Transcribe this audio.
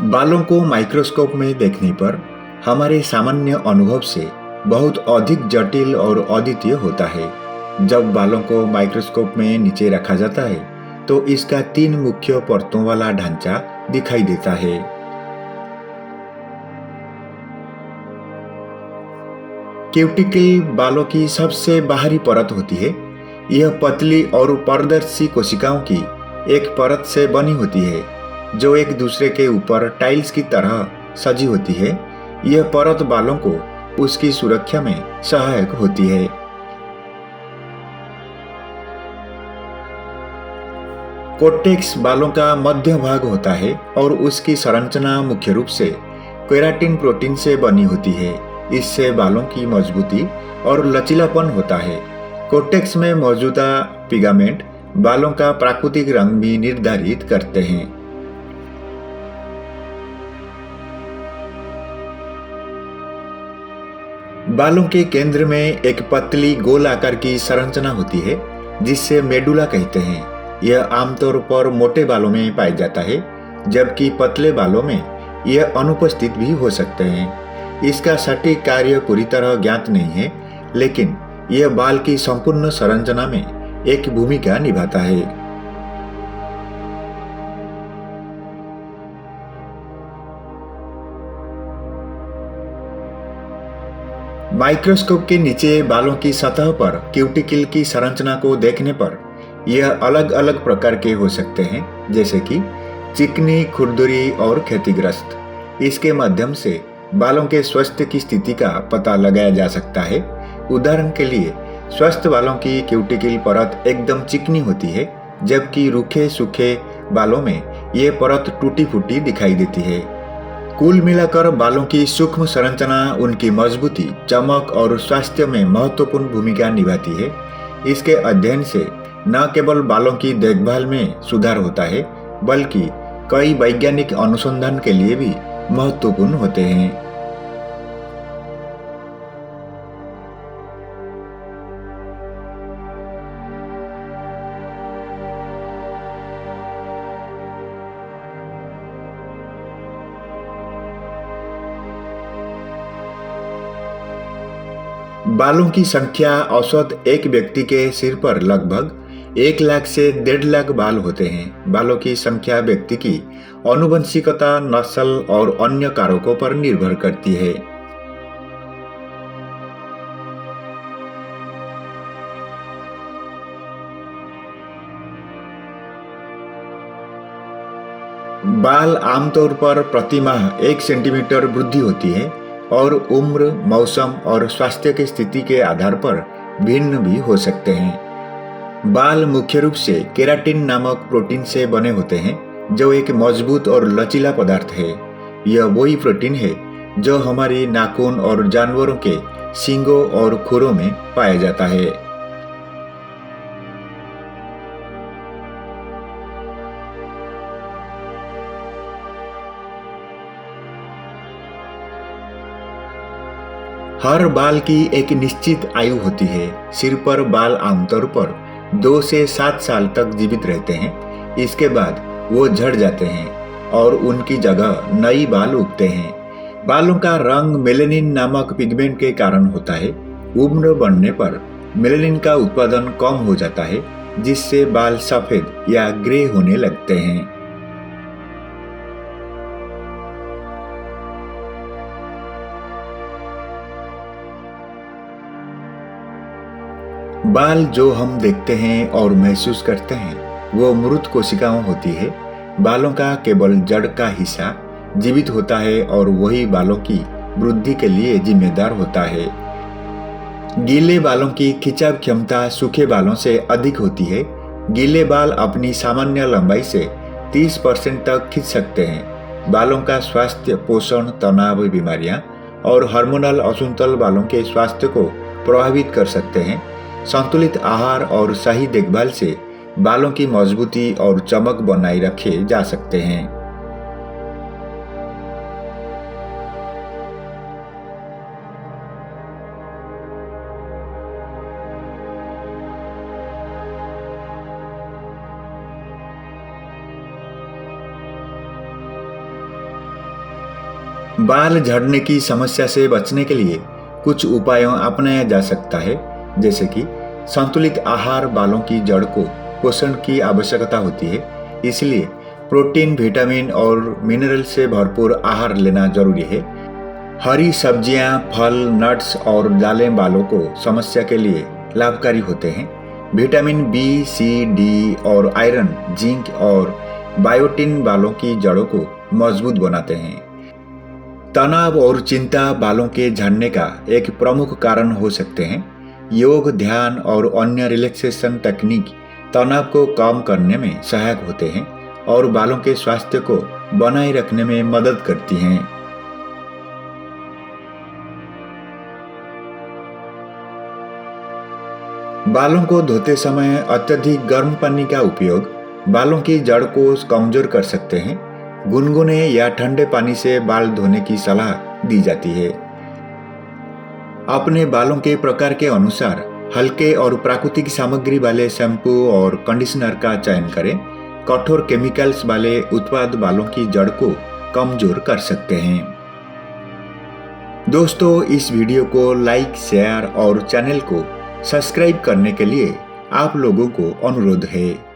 बालों को माइक्रोस्कोप में देखने पर हमारे सामान्य अनुभव से बहुत अधिक जटिल और अद्वितीय होता है। जब बालों को माइक्रोस्कोप में नीचे रखा जाता है तो इसका तीन मुख्य परतों वाला ढांचा दिखाई देता है। क्यूटिकल बालों की सबसे बाहरी परत होती है। यह पतली और पारदर्शी कोशिकाओं की एक परत से बनी होती है जो एक दूसरे के ऊपर टाइल्स की तरह सजी होती है। यह परत बालों को उसकी सुरक्षा में सहायक होती है। कोर्टेक्स बालों का मध्य भाग होता है और उसकी संरचना मुख्य रूप से केराटिन प्रोटीन से बनी होती है। इससे बालों की मजबूती और लचीलापन होता है। कोर्टेक्स में मौजूदा पिगामेंट बालों का प्राकृतिक रंग भी निर्धारित करते हैं। बालों के केंद्र में एक पतली गोल आकार की संरचना होती है जिसे मेडुला कहते हैं। यह आमतौर पर मोटे बालों में पाया जाता है, जबकि पतले बालों में यह अनुपस्थित भी हो सकते हैं। इसका सटीक कार्य पूरी तरह ज्ञात नहीं है, लेकिन यह बाल की संपूर्ण संरचना में एक भूमिका निभाता है। माइक्रोस्कोप के नीचे बालों की सतह पर क्यूटिकल की संरचना को देखने पर यह अलग अलग प्रकार के हो सकते हैं, जैसे कि चिकनी, खुरदुरी और क्षतिग्रस्त। इसके माध्यम से बालों के स्वास्थ्य की स्थिति का पता लगाया जा सकता है। उदाहरण के लिए, स्वस्थ बालों की क्यूटिकल परत एकदम चिकनी होती है, जबकि रूखे सूखे बालों में यह परत टूटी फूटी दिखाई देती है। कुल मिलाकर बालों की सूक्ष्म संरचना उनकी मजबूती, चमक और स्वास्थ्य में महत्वपूर्ण भूमिका निभाती है। इसके अध्ययन से न केवल बालों की देखभाल में सुधार होता है, बल्कि कई वैज्ञानिक अनुसंधान के लिए भी महत्वपूर्ण होते हैं। बालों की संख्या औसत एक व्यक्ति के सिर पर लगभग 1 लाख से 1.5 लाख बाल होते हैं। बालों की संख्या व्यक्ति की आनुवंशिकता, नस्ल और अन्य कारकों पर निर्भर करती है। बाल आमतौर पर प्रति माह 1 सेंटीमीटर वृद्धि होती है और उम्र, मौसम और स्वास्थ्य की स्थिति के आधार पर भिन्न भी हो सकते हैं। बाल मुख्य रूप से केराटिन नामक प्रोटीन से बने होते हैं, जो एक मजबूत और लचीला पदार्थ है। यह वही प्रोटीन है जो हमारी नाखून और जानवरों के सींगों और खुरों में पाया जाता है। हर बाल की एक निश्चित आयु होती है। सिर पर बाल आमतौर पर 2 से 7 साल तक जीवित रहते हैं। इसके बाद वो झड़ जाते हैं और उनकी जगह नई बाल उगते हैं। बालों का रंग मेलेनिन नामक पिगमेंट के कारण होता है। उम्र बढ़ने पर मेलेनिन का उत्पादन कम हो जाता है, जिससे बाल सफेद या ग्रे होने लगते हैं। बाल जो हम देखते हैं और महसूस करते हैं वो मृत कोशिकाओं होती है। बालों का केवल जड़ का हिस्सा जीवित होता है और वही बालों की वृद्धि के लिए जिम्मेदार होता है। गीले बालों की खिंचाव क्षमता सूखे बालों से अधिक होती है। गीले बाल अपनी सामान्य लंबाई से 30% तक खिंच सकते हैं। बालों का स्वास्थ्य, पोषण, तनाव, बीमारियां और हार्मोनल असंतुलन बालों के स्वास्थ्य को प्रभावित कर सकते हैं। संतुलित आहार और सही देखभाल से बालों की मजबूती और चमक बनाए रखे जा सकते हैं। बाल झड़ने की समस्या से बचने के लिए कुछ उपायों अपनाया जा सकता है, जैसे कि संतुलित आहार। बालों की जड़ को पोषण की आवश्यकता होती है, इसलिए प्रोटीन, विटामिन और मिनरल से भरपूर आहार लेना जरूरी है। हरी सब्जियां, फल, नट्स और दालें बालों को समस्या के लिए लाभकारी होते हैं। विटामिन बी, सी, डी और आयरन, जिंक और बायोटिन बालों की जड़ों को मजबूत बनाते हैं। तनाव और चिंता बालों के झड़ने का एक प्रमुख कारण हो सकते हैं। योग, ध्यान और अन्य रिलैक्सेशन तकनीक तनाव को कम करने में सहायक होते हैं और बालों के स्वास्थ्य को बनाए रखने में मदद करती हैं। बालों को धोते समय अत्यधिक गर्म पानी का उपयोग बालों की जड़ को कमजोर कर सकते हैं। गुनगुने या ठंडे पानी से बाल धोने की सलाह दी जाती है। अपने बालों के प्रकार के अनुसार हल्के और प्राकृतिक सामग्री वाले शैम्पू और कंडीशनर का चयन करें। कठोर केमिकल्स वाले उत्पाद बालों की जड़ को कमजोर कर सकते हैं। दोस्तों, इस वीडियो को लाइक, शेयर और चैनल को सब्सक्राइब करने के लिए आप लोगों को अनुरोध है।